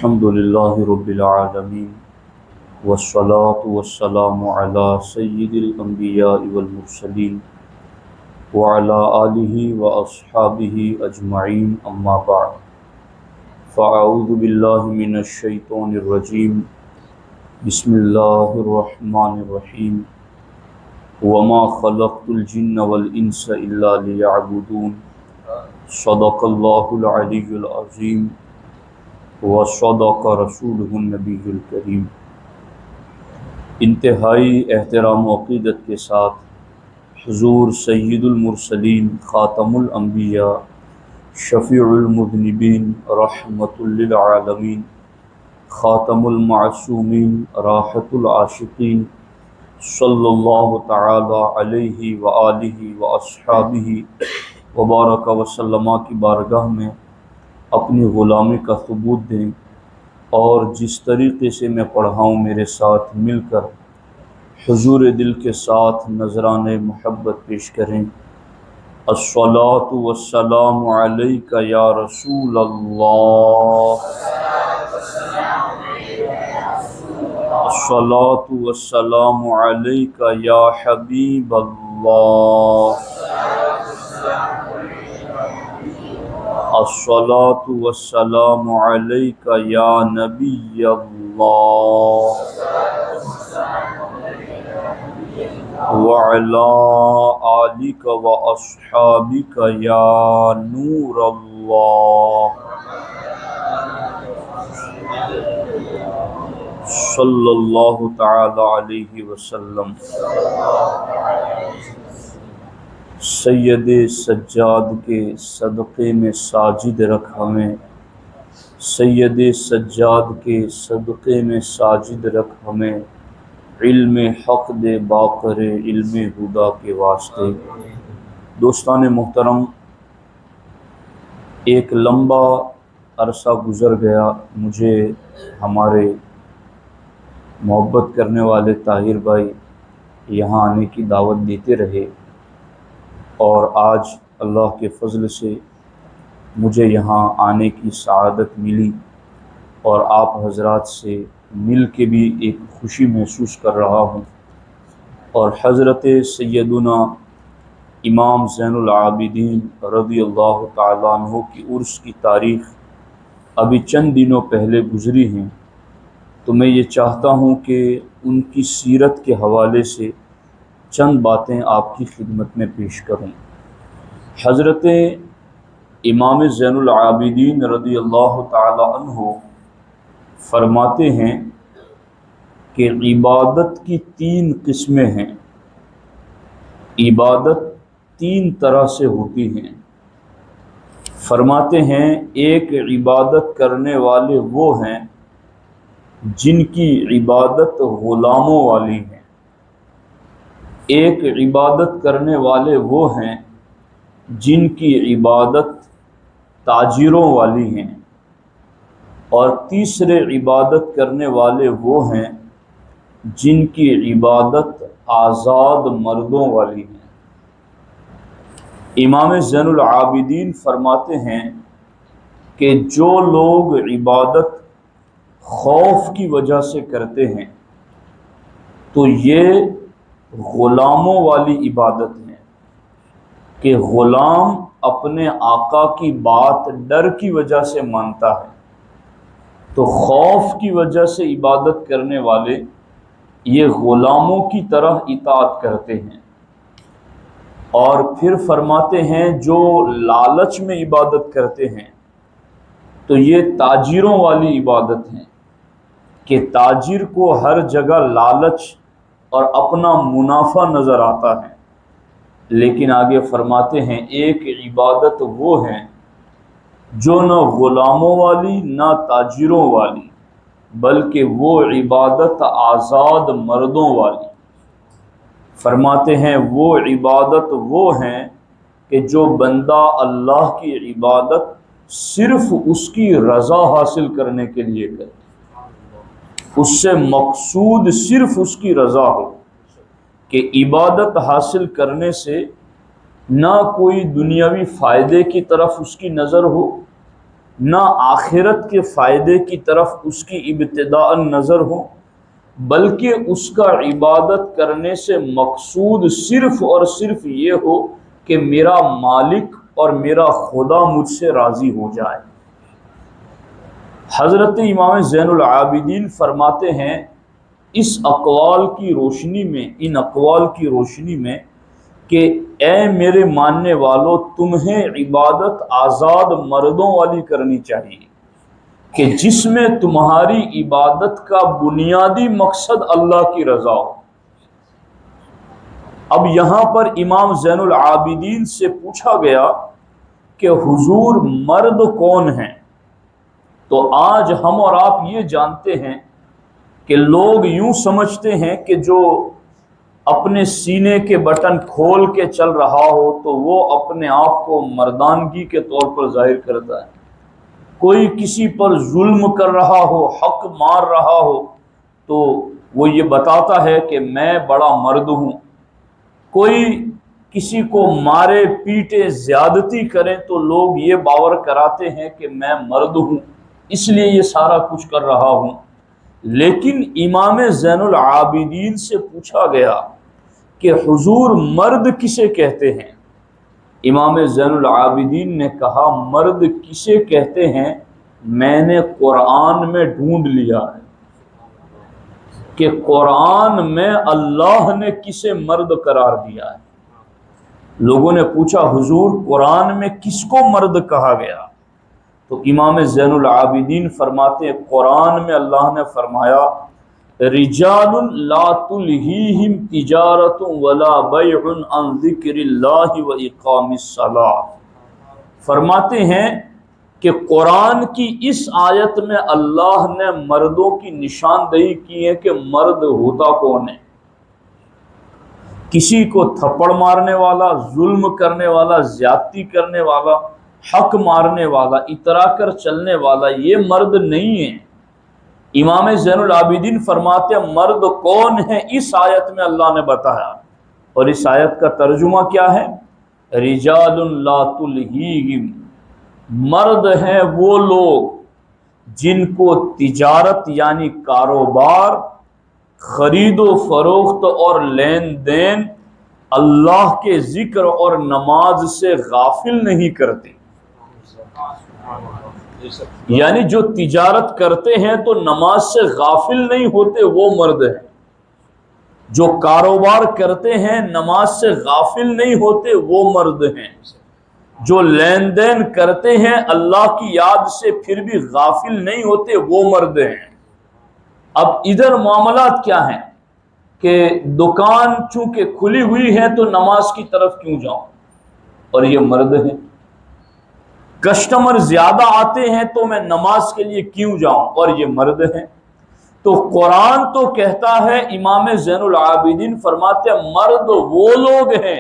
الحمد لله رب العالمين والصلاة والسلام على سيد الأنبياء والمرسلين وعلى آله وأصحابه أجمعين أما بعد فأعوذ بالله من الشيطان الرجيم بسم الله الرحمن الرحيم وما خلقت الجن والإنس إلا ليعبدون صدق الله العلي العظيم وصدق رسوله النبی الکریم۔ انتہائی احترام و عقیدت کے ساتھ حضور سید المرسلین خاتم الانبیاء شفیع المذنبین رحمت للعالمین خاتم المعصومین راحت العاشقین صلی اللہ تعالی علیہ وآلہ واصحابہ وبارک وسلم کی بارگاہ میں اپنی غلامی کا ثبوت دیں اور جس طریقے سے میں پڑھا ہوں میرے ساتھ مل کر حضور دل کے ساتھ نذران محبت پیش کریں۔ الصلاۃ والسلام علیک یا رسول اللہ، الصلاۃ والسلام علیک یا حبیب اللہ، الصلاۃ والسلام علیک یا نبی اللہ، وعلی آلک واصحابک یا نور اللہ، صلی اللہ تعالی علیہ وسلم۔ سید سجاد کے صدقے میں ساجد رکھ ہمیں، سید سجاد کے صدقے میں ساجد رکھ ہمیں، علم حق دے باقر علم ہدا کے واسطے۔ دوستان محترم، ایک لمبا عرصہ گزر گیا، مجھے ہمارے محبت کرنے والے طاہر بھائی یہاں آنے کی دعوت دیتے رہے، اور آج اللہ کے فضل سے مجھے یہاں آنے کی سعادت ملی اور آپ حضرات سے مل کے بھی ایک خوشی محسوس کر رہا ہوں۔ اور حضرت سیدنا امام زین العابدین رضی اللہ تعالیٰ عنہ کی عرس کی تاریخ ابھی چند دنوں پہلے گزری ہیں، تو میں یہ چاہتا ہوں کہ ان کی سیرت کے حوالے سے چند باتیں آپ کی خدمت میں پیش کروں۔ حضرت امام زین العابدین رضی اللہ تعالی عنہ فرماتے ہیں کہ عبادت کی 3 قسمیں ہیں، عبادت 3 طرح سے ہوتی ہیں۔ فرماتے ہیں ایک عبادت کرنے والے وہ ہیں جن کی عبادت غلاموں والی ہے، ایک عبادت کرنے والے وہ ہیں جن کی عبادت تاجروں والی ہیں، اور تیسرے عبادت کرنے والے وہ ہیں جن کی عبادت آزاد مردوں والی ہیں۔ امام زین العابدین فرماتے ہیں کہ جو لوگ عبادت خوف کی وجہ سے کرتے ہیں تو یہ غلاموں والی عبادت ہے، کہ غلام اپنے آقا کی بات ڈر کی وجہ سے مانتا ہے، تو خوف کی وجہ سے عبادت کرنے والے یہ غلاموں کی طرح اطاعت کرتے ہیں۔ اور پھر فرماتے ہیں جو لالچ میں عبادت کرتے ہیں تو یہ تاجروں والی عبادت ہے، کہ تاجر کو ہر جگہ لالچ اور اپنا منافع نظر آتا ہے، لیکن آگے فرماتے ہیں ایک عبادت وہ ہیں جو نہ غلاموں والی نہ تاجروں والی، بلکہ وہ عبادت آزاد مردوں والی۔ فرماتے ہیں وہ عبادت وہ ہیں کہ جو بندہ اللہ کی عبادت صرف اس کی رضا حاصل کرنے کے لیے کرے، اس سے مقصود صرف اس کی رضا ہو، کہ عبادت حاصل کرنے سے نہ کوئی دنیاوی فائدے کی طرف اس کی نظر ہو، نہ آخرت کے فائدے کی طرف اس کی ابتداء نظر ہو، بلکہ اس کا عبادت کرنے سے مقصود صرف اور صرف یہ ہو کہ میرا مالک اور میرا خدا مجھ سے راضی ہو جائے۔ حضرت امام زین العابدین فرماتے ہیں اس اقوال کی روشنی میں، ان اقوال کی روشنی میں، کہ اے میرے ماننے والو، تمہیں عبادت آزاد مردوں والی کرنی چاہیے کہ جس میں تمہاری عبادت کا بنیادی مقصد اللہ کی رضا ہو۔ اب یہاں پر امام زین العابدین سے پوچھا گیا کہ حضور مرد کون ہیں؟ تو آج ہم اور آپ یہ جانتے ہیں کہ لوگ یوں سمجھتے ہیں کہ جو اپنے سینے کے بٹن کھول کے چل رہا ہو تو وہ اپنے آپ کو مردانگی کے طور پر ظاہر کرتا ہے، کوئی کسی پر ظلم کر رہا ہو، حق مار رہا ہو تو وہ یہ بتاتا ہے کہ میں بڑا مرد ہوں، کوئی کسی کو مارے پیٹے زیادتی کرے تو لوگ یہ باور کراتے ہیں کہ میں مرد ہوں اس لیے یہ سارا کچھ کر رہا ہوں۔ لیکن امام زین العابدین سے پوچھا گیا کہ حضور مرد کسے کہتے ہیں؟ امام زین العابدین نے کہا مرد کسے کہتے ہیں میں نے قرآن میں ڈھونڈ لیا ہے کہ قرآن میں اللہ نے کسے مرد قرار دیا ہے۔ لوگوں نے پوچھا حضور قرآن میں کس کو مرد کہا گیا؟ تو امام زین العابدین فرماتے ہیں قرآن میں اللہ نے فرمایا رجال لا تلہیہم تجارت ولا بیع عن ذکر اللہ و اقام الصلاۃ، فرماتے ہیں کہ قرآن کی اس آیت میں اللہ نے مردوں کی نشاندہی کی ہے کہ مرد ہوتا کون ہے۔ کسی کو تھپڑ مارنے والا، ظلم کرنے والا، زیادتی کرنے والا، حق مارنے والا، اترا کر چلنے والا یہ مرد نہیں ہے۔ امام زین العابدین فرماتے ہیں مرد کون ہے اس آیت میں اللہ نے بتایا، اور اس آیت کا ترجمہ کیا ہے؟ رجال لا تلہیہم، مرد ہیں وہ لوگ جن کو تجارت یعنی کاروبار، خرید و فروخت اور لین دین اللہ کے ذکر اور نماز سے غافل نہیں کرتے۔ یعنی جو تجارت کرتے ہیں تو نماز سے غافل نہیں ہوتے وہ مرد ہیں، جو کاروبار کرتے ہیں نماز سے غافل نہیں ہوتے وہ مرد ہیں، جو لین دین کرتے ہیں اللہ کی یاد سے پھر بھی غافل نہیں ہوتے وہ مرد ہیں۔ اب ادھر معاملات کیا ہیں کہ دکان چونکہ کھلی ہوئی ہے تو نماز کی طرف کیوں جاؤں، اور یہ مرد ہیں۔ کسٹمر زیادہ آتے ہیں تو میں نماز کے لیے کیوں جاؤں، اور یہ مرد ہیں۔ تو قرآن تو کہتا ہے، امام زین العابدین فرماتے ہیں مرد وہ لوگ ہیں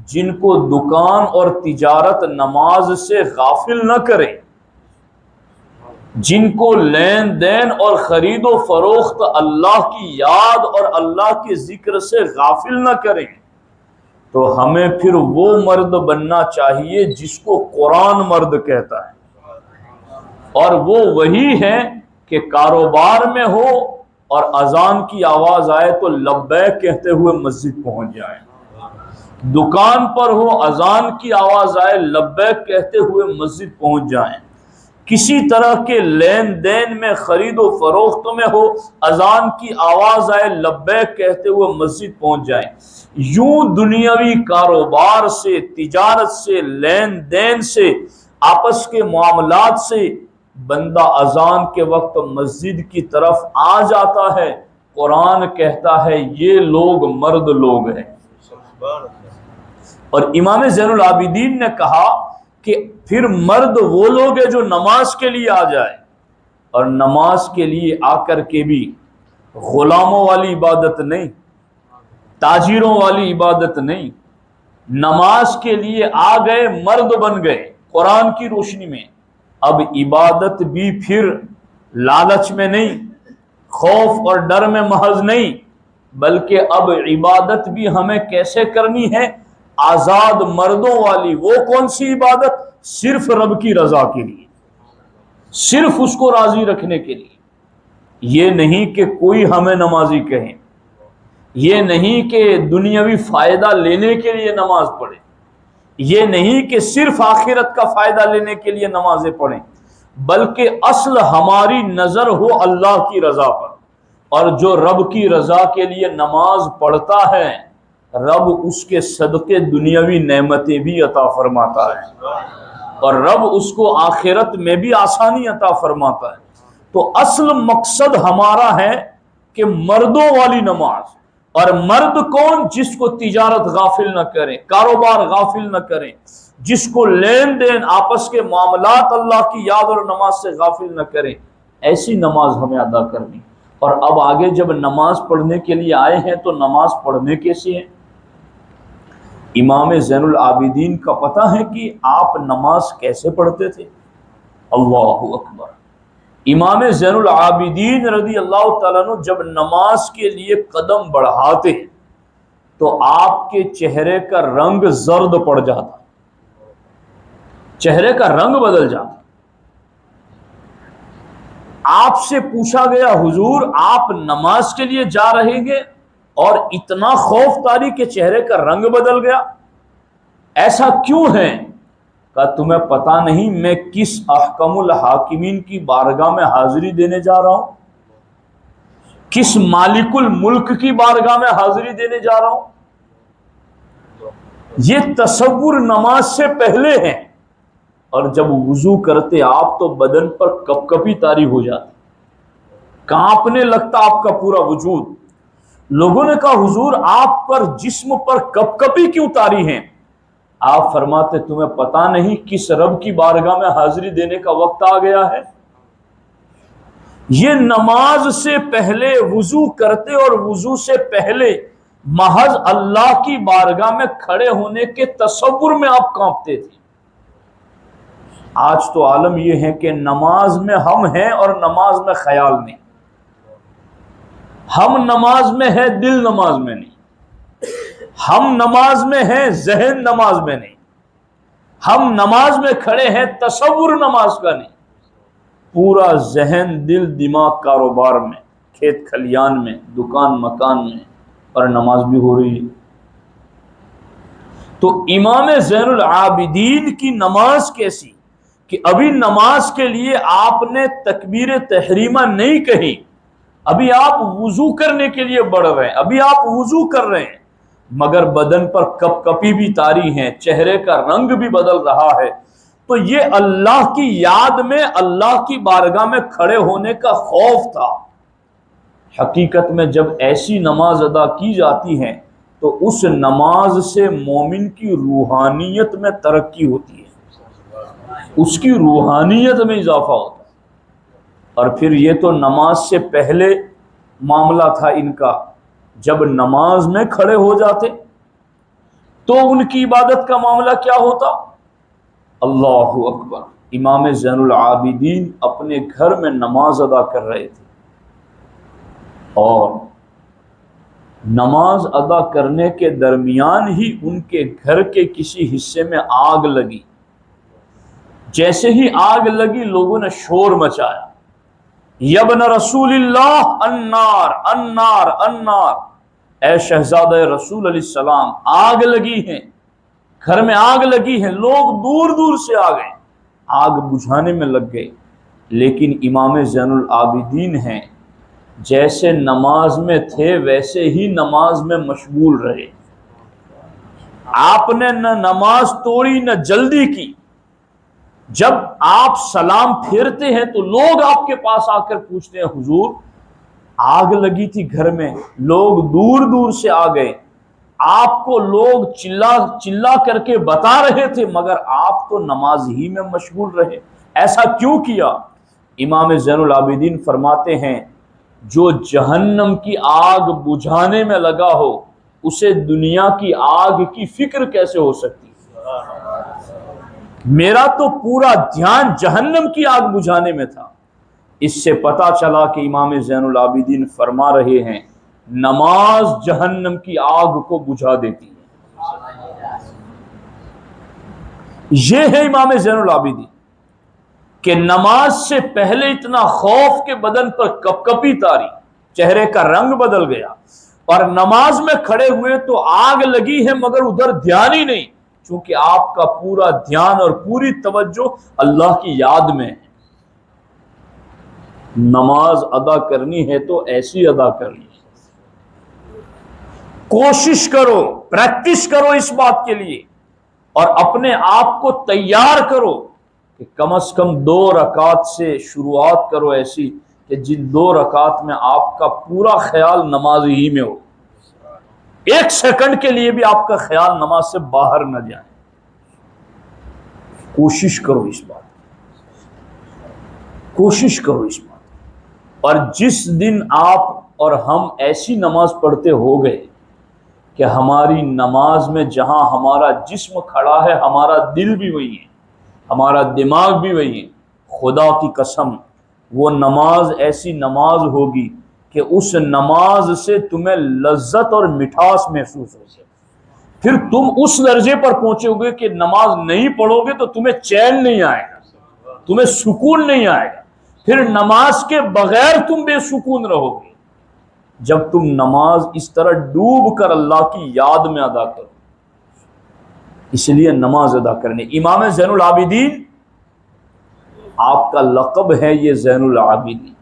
جن کو دکان اور تجارت نماز سے غافل نہ کرے، جن کو لین دین اور خرید و فروخت اللہ کی یاد اور اللہ کے ذکر سے غافل نہ کریں۔ تو ہمیں پھر وہ مرد بننا چاہیے جس کو قرآن مرد کہتا ہے، اور وہ وہی ہے کہ کاروبار میں ہو اور اذان کی آواز آئے تو لبیک کہتے ہوئے مسجد پہنچ جائیں، دکان پر ہو اذان کی آواز آئے لبیک کہتے ہوئے مسجد پہنچ جائیں، کسی طرح کے لین دین میں خرید و فروخت میں ہو اذان کی آواز آئے لبیک کہتے ہوئے مسجد پہنچ جائیں۔ یوں دنیاوی کاروبار سے، تجارت سے، لین دین سے، آپس کے معاملات سے بندہ اذان کے وقت مسجد کی طرف آ جاتا ہے، قرآن کہتا ہے یہ لوگ مرد لوگ ہیں۔ اور امام زین العابدین نے کہا کہ پھر مرد وہ لوگ ہیں جو نماز کے لیے آ جائے، اور نماز کے لیے آ کر کے بھی غلاموں والی عبادت نہیں، تاجروں والی عبادت نہیں، نماز کے لیے آ گئے مرد بن گئے قرآن کی روشنی میں۔ اب عبادت بھی پھر لالچ میں نہیں، خوف اور ڈر میں محض نہیں، بلکہ اب عبادت بھی ہمیں کیسے کرنی ہے؟ آزاد مردوں والی۔ وہ کون سی عبادت؟ صرف رب کی رضا کے لیے، صرف اس کو راضی رکھنے کے لیے. یہ نہیں کہ کوئی ہمیں نمازی کہیں، یہ نہیں کہ دنیاوی فائدہ لینے کے لیے نماز پڑھیں، یہ نہیں کہ صرف آخرت کا فائدہ لینے کے لیے نمازیں پڑھیں، بلکہ اصل ہماری نظر ہو اللہ کی رضا پر. اور جو رب کی رضا کے لیے نماز پڑھتا ہے، رب اس کے صدقے دنیاوی نعمتیں بھی عطا فرماتا ہے، اور رب اس کو آخرت میں بھی آسانی عطا فرماتا ہے. تو اصل مقصد ہمارا ہے کہ مردوں والی نماز. اور مرد کون؟ جس کو تجارت غافل نہ کریں، کاروبار غافل نہ کریں، جس کو لین دین آپس کے معاملات اللہ کی یاد اور نماز سے غافل نہ کریں. ایسی نماز ہمیں ادا کرنی. اور اب آگے جب نماز پڑھنے کے لیے آئے ہیں تو نماز پڑھنے کیسی ہے؟ امام زین العابدین کا پتہ ہے کہ آپ نماز کیسے پڑھتے تھے؟ اللہ اکبر. امام زین العابدین رضی اللہ تعالیٰ عنہ جب نماز کے لیے قدم بڑھاتے تو آپ کے چہرے کا رنگ زرد پڑ جاتا، چہرے کا رنگ بدل جاتا. آپ سے پوچھا گیا حضور آپ نماز کے لیے جا رہے گے اور اتنا خوف طاری کہ چہرے کا رنگ بدل گیا، ایسا کیوں ہے؟ کہ تمہیں پتا نہیں میں کس احکم الحاکمین کی بارگاہ میں حاضری دینے جا رہا ہوں، کس مالک الملک کی بارگاہ میں حاضری دینے جا رہا ہوں. یہ تصور نماز سے پہلے ہے. اور جب وضو کرتے آپ تو بدن پر کپ کپی طاری ہو جاتی، کانپنے لگتا آپ کا پورا وجود. لوگوں نے کہا حضور آپ پر جسم پر کپ کپی کیوں طاری ہیں؟ آپ فرماتے تمہیں پتا نہیں کس رب کی بارگاہ میں حاضری دینے کا وقت آ گیا ہے. یہ نماز سے پہلے وضو کرتے اور وضو سے پہلے محض اللہ کی بارگاہ میں کھڑے ہونے کے تصور میں آپ کانپتے تھے. آج تو عالم یہ ہے کہ نماز میں ہم ہیں اور نماز میں خیال نہیں. ہم نماز میں ہے، دل نماز میں نہیں. ہم نماز میں ہیں، ذہن نماز میں نہیں. ہم نماز میں کھڑے ہیں، تصور نماز کا نہیں. پورا ذہن دل دماغ کاروبار میں، کھیت کھلیان میں، دکان مکان میں، اور نماز بھی ہو رہی ہے. تو امام زین العابدین کی نماز کیسی کہ ابھی نماز کے لیے آپ نے تکبیر تحریمہ نہیں کہی، ابھی آپ وضو کرنے کے لیے بڑھ رہے ہیں، ابھی آپ وضو کر رہے ہیں، مگر بدن پر کپ کپی بھی طاری ہیں، چہرے کا رنگ بھی بدل رہا ہے. تو یہ اللہ کی یاد میں، اللہ کی بارگاہ میں کھڑے ہونے کا خوف تھا. حقیقت میں جب ایسی نماز ادا کی جاتی ہے تو اس نماز سے مومن کی روحانیت میں ترقی ہوتی ہے، اس کی روحانیت میں اضافہ ہوتا ہے. اور پھر یہ تو نماز سے پہلے معاملہ تھا ان کا. جب نماز میں کھڑے ہو جاتے تو ان کی عبادت کا معاملہ کیا ہوتا؟ اللہ اکبر. امام زین العابدین اپنے گھر میں نماز ادا کر رہے تھے، اور نماز ادا کرنے کے درمیان ہی ان کے گھر کے کسی حصے میں آگ لگی. جیسے ہی آگ لگی لوگوں نے شور مچایا، یبن رسول اللہ النار النار النار، اے شہزادہ رسول علیہ السلام آگ لگی ہے، گھر میں آگ لگی ہے. لوگ دور دور سے آ گئے، آگ بجھانے میں لگ گئے. لیکن امام زین العابدین ہیں، جیسے نماز میں تھے ویسے ہی نماز میں مشغول رہے. آپ نے نہ نماز توڑی نہ جلدی کی. جب آپ سلام پھیرتے ہیں تو لوگ آپ کے پاس آ کر پوچھتے ہیں حضور آگ لگی تھی گھر میں، لوگ دور دور سے آ گئے، آپ کو لوگ چلا کر کے بتا رہے تھے مگر آپ تو نماز ہی میں مشغول رہے، ایسا کیوں کیا؟ امام زین العابدین فرماتے ہیں جو جہنم کی آگ بجھانے میں لگا ہو اسے دنیا کی آگ کی فکر کیسے ہو سکتی؟ میرا تو پورا دھیان جہنم کی آگ بجھانے میں تھا. اس سے پتا چلا کہ امام زین العابدین فرما رہے ہیں نماز جہنم کی آگ کو بجھا دیتی ہے. یہ ہے امام زین العابدین کہ نماز سے پہلے اتنا خوف کے بدن پر کپ کپی تاری، چہرے کا رنگ بدل گیا، اور نماز میں کھڑے ہوئے تو آگ لگی ہے مگر ادھر دھیان ہی نہیں، چونکہ آپ کا پورا دھیان اور پوری توجہ اللہ کی یاد میں ہے۔ نماز ادا کرنی ہے تو ایسی ادا کرنی ہے۔ کوشش کرو، پریکٹس کرو اس بات کے لیے، اور اپنے آپ کو تیار کرو کہ کم از کم 2 رکعت سے شروعات کرو، ایسی کہ جن 2 رکعت میں آپ کا پورا خیال نماز ہی میں ہو، 1 سیکنڈ کے لیے بھی آپ کا خیال نماز سے باہر نہ جائے۔ کوشش کرو اس بات، کوشش کرو اس بات۔ اور جس دن آپ اور ہم ایسی نماز پڑھتے ہو گئے کہ ہماری نماز میں جہاں ہمارا جسم کھڑا ہے ہمارا دل بھی وہی ہے، ہمارا دماغ بھی وہی ہے، خدا کی قسم وہ نماز ایسی نماز ہوگی کہ اس نماز سے تمہیں لذت اور مٹھاس محسوس ہوگی۔ پھر تم اس درجے پر پہنچو گے کہ نماز نہیں پڑھو گے تو تمہیں چین نہیں آئے گا، تمہیں سکون نہیں آئے گا، پھر نماز کے بغیر تم بے سکون رہو گے۔ جب تم نماز اس طرح ڈوب کر اللہ کی یاد میں ادا کرو، اس لیے نماز ادا کرنے۔ امام زین العابدین آپ کا لقب ہے یہ زین العابدین،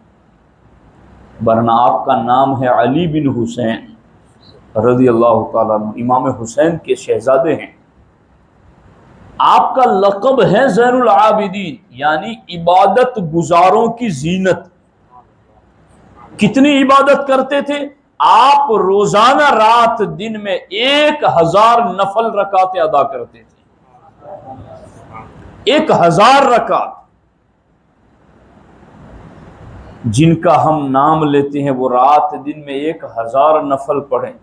ورنہ آپ کا نام ہے علی بن حسین رضی اللہ تعالیٰ عنہ، امام حسین کے شہزادے ہیں۔ آپ کا لقب ہے زین العابدین، یعنی عبادت گزاروں کی زینت۔ کتنی عبادت کرتے تھے آپ؟ روزانہ رات دن میں 1000 نفل رکعتیں ادا کرتے تھے، 1000 رکعت۔ جن کا ہم نام لیتے ہیں وہ رات دن میں 1000 نفل پڑھیں،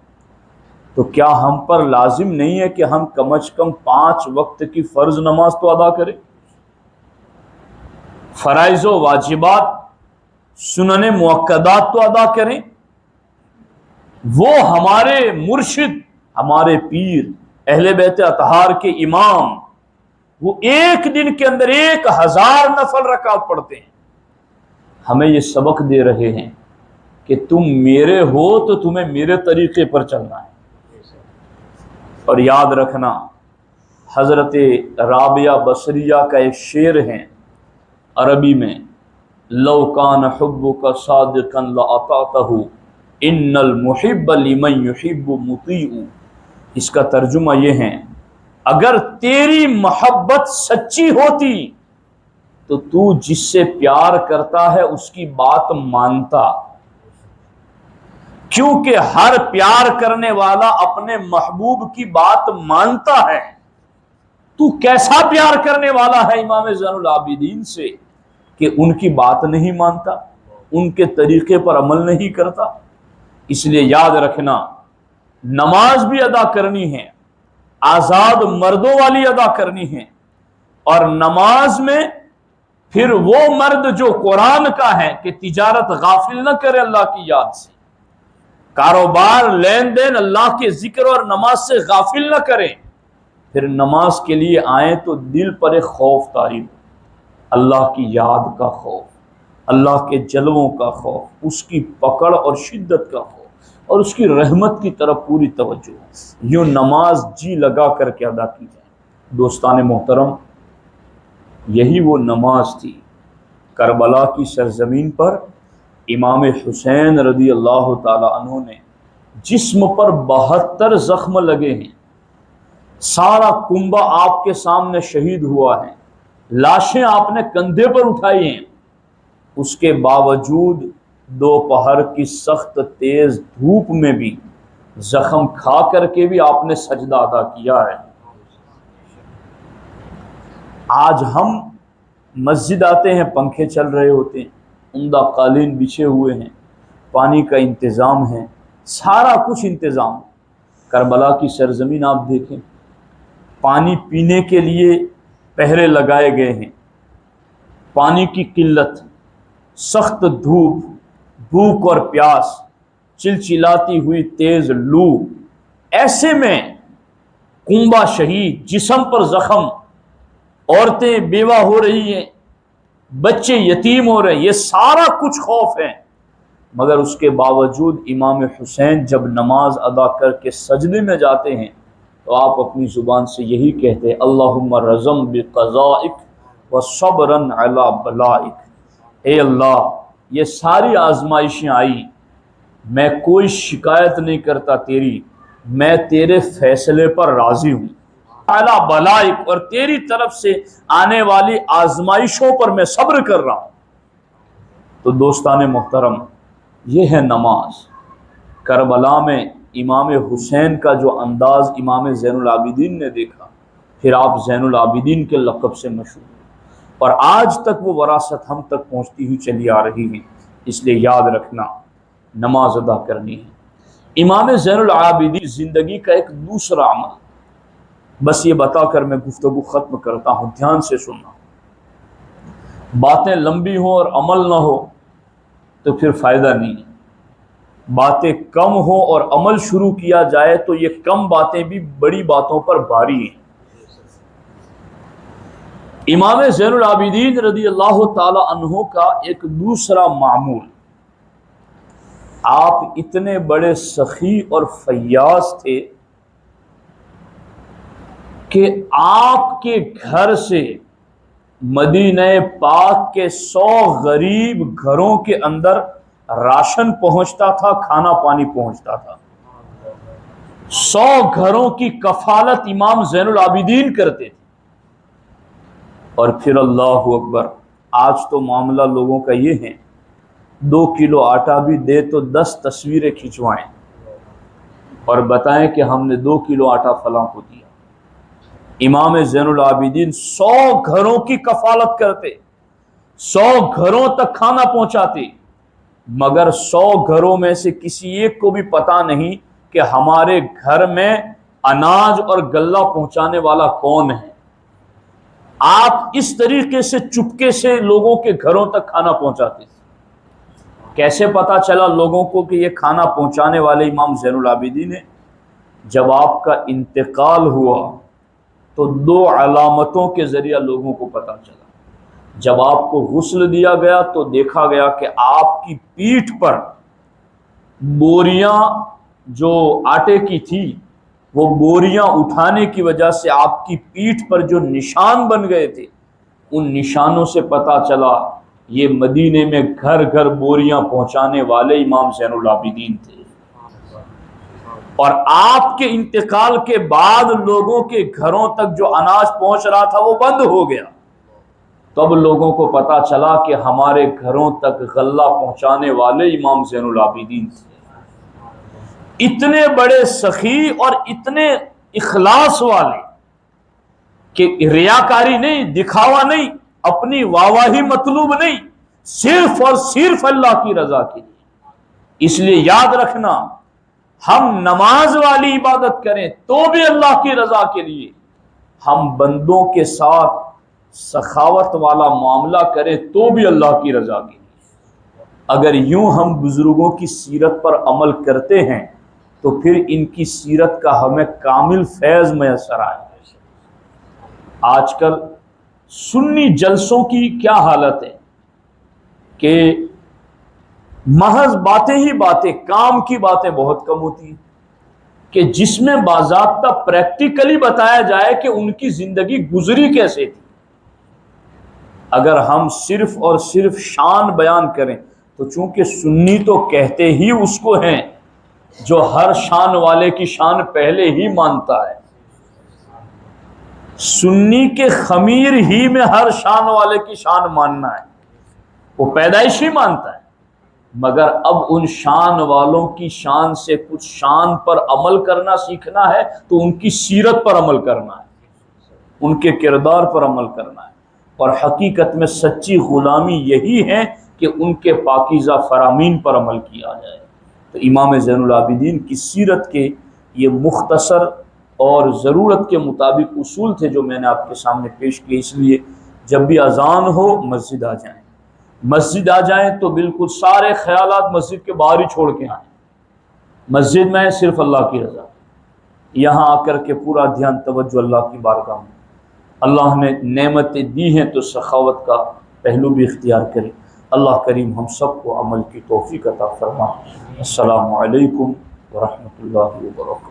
تو کیا ہم پر لازم نہیں ہے کہ ہم کم از کم 5 وقت کی فرض نماز تو ادا کریں؟ فرائض و واجبات، سنن مؤکدات تو ادا کریں۔ وہ ہمارے مرشد، ہمارے پیر، اہل بیت اطہار کے امام، وہ ایک دن کے اندر 1000 نفل رکعت پڑھتے ہیں۔ ہمیں یہ سبق دے رہے ہیں کہ تم میرے ہو تو تمہیں میرے طریقے پر چلنا ہے۔ اور یاد رکھنا، حضرت رابعہ بصریہ کا ایک شعر ہے عربی میں، لو کان حبک صادقا لأطعتہ ان المحب لمن یحب مطیع۔ اس کا ترجمہ یہ ہے، اگر تیری محبت سچی ہوتی تو تو جس سے پیار کرتا ہے اس کی بات مانتا، کیونکہ ہر پیار کرنے والا اپنے محبوب کی بات مانتا ہے۔ تو کیسا پیار کرنے والا ہے امام زین العابدین سے کہ ان کی بات نہیں مانتا، ان کے طریقے پر عمل نہیں کرتا؟ اس لیے یاد رکھنا، نماز بھی ادا کرنی ہے، آزاد مردوں والی ادا کرنی ہے، اور نماز میں پھر وہ مرد جو قرآن کا ہے کہ تجارت غافل نہ کرے اللہ کی یاد سے، کاروبار لین دین اللہ کے ذکر اور نماز سے غافل نہ کریں، پھر نماز کے لیے آئیں تو دل پر ایک خوف طاری ہو، اللہ کی یاد کا خوف، اللہ کے جلووں کا خوف، اس کی پکڑ اور شدت کا خوف، اور اس کی رحمت کی طرف پوری توجہ، یوں نماز جی لگا کر کے ادا کی جائے۔ دوستان محترم، یہی وہ نماز تھی کربلا کی سرزمین پر امام حسین رضی اللہ تعالی عنہ نے جسم پر 72 زخم لگے ہیں، سارا کنبہ آپ کے سامنے شہید ہوا ہے، لاشیں آپ نے کندھے پر اٹھائی ہیں، اس کے باوجود دوپہر کی سخت تیز دھوپ میں بھی زخم کھا کر کے بھی آپ نے سجدہ ادا کیا ہے۔ آج ہم مسجد آتے ہیں، پنکھے چل رہے ہوتے ہیں، عمدہ قالین بچھے ہوئے ہیں، پانی کا انتظام ہے، سارا کچھ انتظام۔ کربلا کی سرزمین آپ دیکھیں، پانی پینے کے لیے پہرے لگائے گئے ہیں، پانی کی قلت، سخت دھوپ، بھوک اور پیاس، چلچلاتی ہوئی تیز لو، ایسے میں کنبہ شہید، جسم پر زخم، عورتیں بیوہ ہو رہی ہیں، بچے یتیم ہو رہے ہیں، یہ سارا کچھ خوف ہے، مگر اس کے باوجود امام حسین جب نماز ادا کر کے سجدے میں جاتے ہیں تو آپ اپنی زبان سے یہی کہتے ہیں اللہم رزم بقضائک وصبرا علی بلائک، اے اللہ یہ ساری آزمائشیں آئی، میں کوئی شکایت نہیں کرتا تیری، میں تیرے فیصلے پر راضی ہوں، علی بلائک، اور تیری طرف سے آنے والی آزمائشوں پر میں صبر کر رہا ہوں۔ تو دوستان محترم، یہ ہے نماز۔ کربلا میں امام حسین کا جو انداز امام زین العابدین نے دیکھا، پھر آپ زین العابدین کے لقب سے مشہور، اور آج تک وہ وراثت ہم تک پہنچتی ہوئی چلی آ رہی ہے۔ اس لیے یاد رکھنا، نماز ادا کرنی ہے۔ امام زین العابدین زندگی کا ایک دوسرا عمل، بس یہ بتا کر میں گفتگو ختم کرتا ہوں، دھیان سے سننا، باتیں لمبی ہوں اور عمل نہ ہو تو پھر فائدہ نہیں ہے، باتیں کم ہو اور عمل شروع کیا جائے تو یہ کم باتیں بھی بڑی باتوں پر بھاری ہیں۔ امام زین العابدین رضی اللہ تعالی عنہ کا ایک دوسرا معمول، آپ اتنے بڑے سخی اور فیاض تھے کہ آپ کے گھر سے مدینہ پاک کے 100 غریب گھروں کے اندر راشن پہنچتا تھا، کھانا پانی پہنچتا تھا۔ 100 گھروں کی کفالت امام زین العابدین کرتے تھے۔ اور پھر اللہ اکبر، آج تو معاملہ لوگوں کا یہ ہے، 2 کلو آٹا بھی دے تو 10 تصویریں کھنچوائیں اور بتائیں کہ ہم نے 2 کلو آٹا فلاں کو دیا۔ امام زین العابدین 100 گھروں کی کفالت کرتے، 100 گھروں تک کھانا پہنچاتے، مگر 100 گھروں میں سے کسی ایک کو بھی پتا نہیں کہ ہمارے گھر میں اناج اور غلہ پہنچانے والا کون ہے۔ آپ اس طریقے سے چپکے سے لوگوں کے گھروں تک کھانا پہنچاتے تھے۔ کیسے پتا چلا لوگوں کو کہ یہ کھانا پہنچانے والے امام زین العابدین ہیں؟ جب آپ کا انتقال ہوا تو 2 علامتوں کے ذریعہ لوگوں کو پتا چلا۔ جب آپ کو غسل دیا گیا تو دیکھا گیا کہ آپ کی پیٹھ پر بوریاں جو آٹے کی تھی، وہ بوریاں اٹھانے کی وجہ سے آپ کی پیٹھ پر جو نشان بن گئے تھے، ان نشانوں سے پتا چلا یہ مدینے میں گھر گھر بوریاں پہنچانے والے امام زین العابدین تھے۔ اور آپ کے انتقال کے بعد لوگوں کے گھروں تک جو اناج پہنچ رہا تھا وہ بند ہو گیا۔ تب لوگوں کو پتا چلا کہ ہمارے گھروں تک غلہ پہنچانے والے امام زین العابدین تھے۔ اتنے بڑے سخی اور اتنے اخلاص والے کہ ریاکاری نہیں، دکھاوا نہیں، اپنی واہواہی مطلوب نہیں، صرف اور صرف اللہ کی رضا کے لیے۔ اس لیے یاد رکھنا، ہم نماز والی عبادت کریں تو بھی اللہ کی رضا کے لیے، ہم بندوں کے ساتھ سخاوت والا معاملہ کریں تو بھی اللہ کی رضا کے لیے۔ اگر یوں ہم بزرگوں کی سیرت پر عمل کرتے ہیں تو پھر ان کی سیرت کا ہمیں کامل فیض میسر آئے۔ آج کل سنی جلسوں کی کیا حالت ہے کہ محض باتیں ہی باتیں، کام کی باتیں بہت کم ہوتی ہیں، کہ جس میں باضابطہ پریکٹیکلی بتایا جائے کہ ان کی زندگی گزری کیسے تھی۔ اگر ہم صرف اور صرف شان بیان کریں تو چونکہ سنی تو کہتے ہی اس کو ہیں جو ہر شان والے کی شان پہلے ہی مانتا ہے، سنی کے خمیر ہی میں ہر شان والے کی شان ماننا ہے، وہ پیدائش ہی مانتا ہے، مگر اب ان شان والوں کی شان سے کچھ شان پر عمل کرنا سیکھنا ہے تو ان کی سیرت پر عمل کرنا ہے، ان کے کردار پر عمل کرنا ہے۔ اور حقیقت میں سچی غلامی یہی ہے کہ ان کے پاکیزہ فرامین پر عمل کیا جائے۔ تو امام زین العابدین کی سیرت کے یہ مختصر اور ضرورت کے مطابق اصول تھے جو میں نے آپ کے سامنے پیش کیے۔ اس لیے جب بھی اذان ہو مسجد آ جائیں، مسجد آ جائیں تو بالکل سارے خیالات مسجد کے باہر ہی چھوڑ کے آئیں۔ مسجد میں صرف اللہ کی رضا، یہاں آ کر کے پورا دھیان توجہ اللہ کی بارگاہ میں۔ اللہ نے نعمتیں دی ہیں تو سخاوت کا پہلو بھی اختیار کریں۔ اللہ کریم ہم سب کو عمل کی توفیق عطا فرمائے۔ السلام علیکم ورحمۃ اللہ وبرکاتہ۔